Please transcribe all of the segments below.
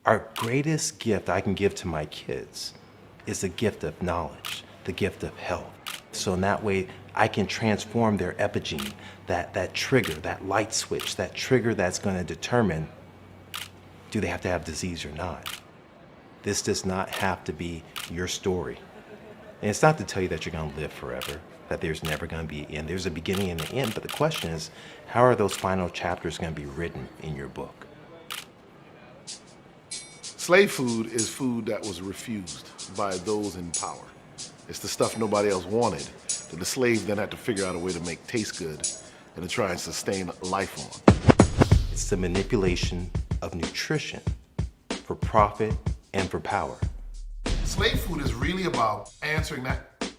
Our greatest gift I can give to my kids is the gift of knowledge, the gift of health. So in that way, I can transform their epigene, that trigger, that light switch, that trigger that's going to determine, do they have to have disease or not? This does not have to be your story. And it's not to tell you that you're going to live forever, that there's never going to be an end. There's a beginning and an end, but the question is, how are those final chapters going to be written in your book? Slave food is food that was refused by those in power. It's the stuff nobody else wanted, that the slaves then had to figure out a way to make taste good and to try and sustain life on. It's the manipulation of nutrition for profit and for power. Slave food is really about answering that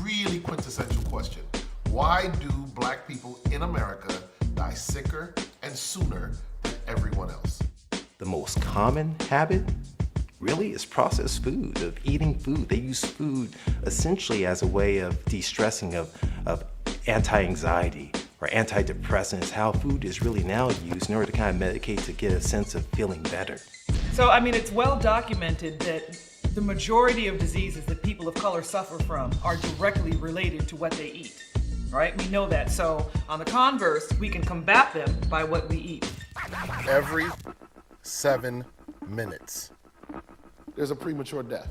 really quintessential question. Why do black people in America die sicker and sooner than everyone else? The most common habit really is processed food, of eating food. They use food essentially as a way of de-stressing, of anti-anxiety or antidepressants, how food is really now used in order to kind of medicate to get a sense of feeling better. So, I mean, it's well documented that the majority of diseases that people of color suffer from are directly related to what they eat, right? We know that. So, on the converse, we can combat them by what we eat. Every 7 minutes, there's a premature death.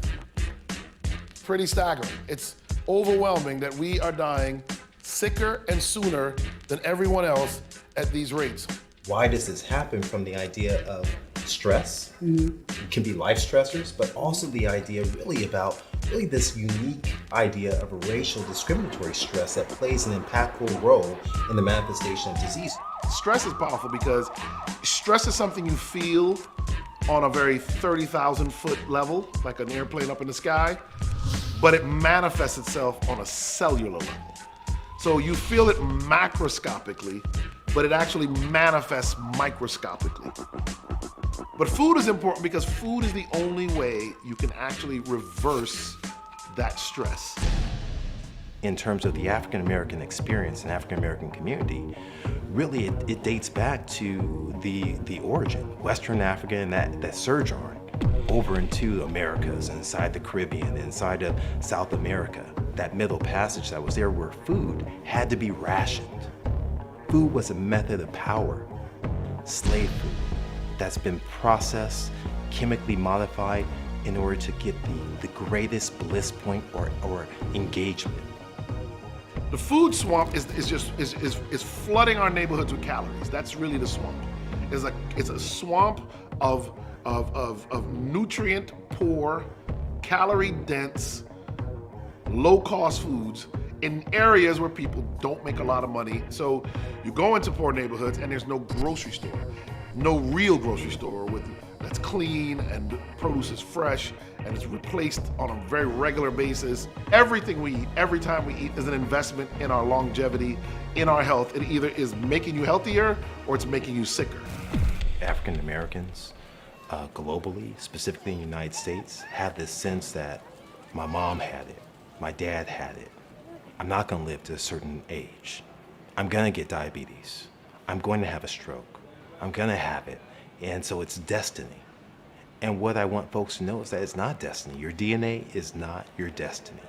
Pretty staggering. It's overwhelming that we are dying sicker and sooner than everyone else at these rates. Why does this happen? From the idea of stress, it can be life stressors, but also the idea really about this unique idea of a racial discriminatory stress that plays an impactful role in the manifestation of disease. Stress is powerful because stress is something you feel on a very 30,000 foot level, like an airplane up in the sky, but it manifests itself on a cellular level. So you feel it macroscopically, but it actually manifests microscopically. But food is important because food is the only way you can actually reverse that stress. In terms of the African American experience and African American community, really it dates back to the origin, Western Africa, and that sojourn over into Americas, inside the Caribbean, inside of South America. That middle passage that was there where food had to be rationed. Food was a method of power. Slave food that's been processed, chemically modified in order to get the greatest bliss point or engagement. The food swamp is flooding our neighborhoods with calories. That's really the swamp. It's a swamp of nutrient poor, calorie dense, low cost foods in areas where people don't make a lot of money. So you go into poor neighborhoods and there's no grocery store, no real grocery store that's clean and produce is fresh and it's replaced on a very regular basis. Everything we eat, every time we eat, is an investment in our longevity, in our health. It either is making you healthier or it's making you sicker. African Americans, globally, specifically in the United States, have this sense that my mom had it, my dad had it. I'm not gonna live to a certain age. I'm gonna get diabetes. I'm going to have a stroke. I'm gonna have it. And so it's destiny. And what I want folks to know is that it's not destiny. Your DNA is not your destiny.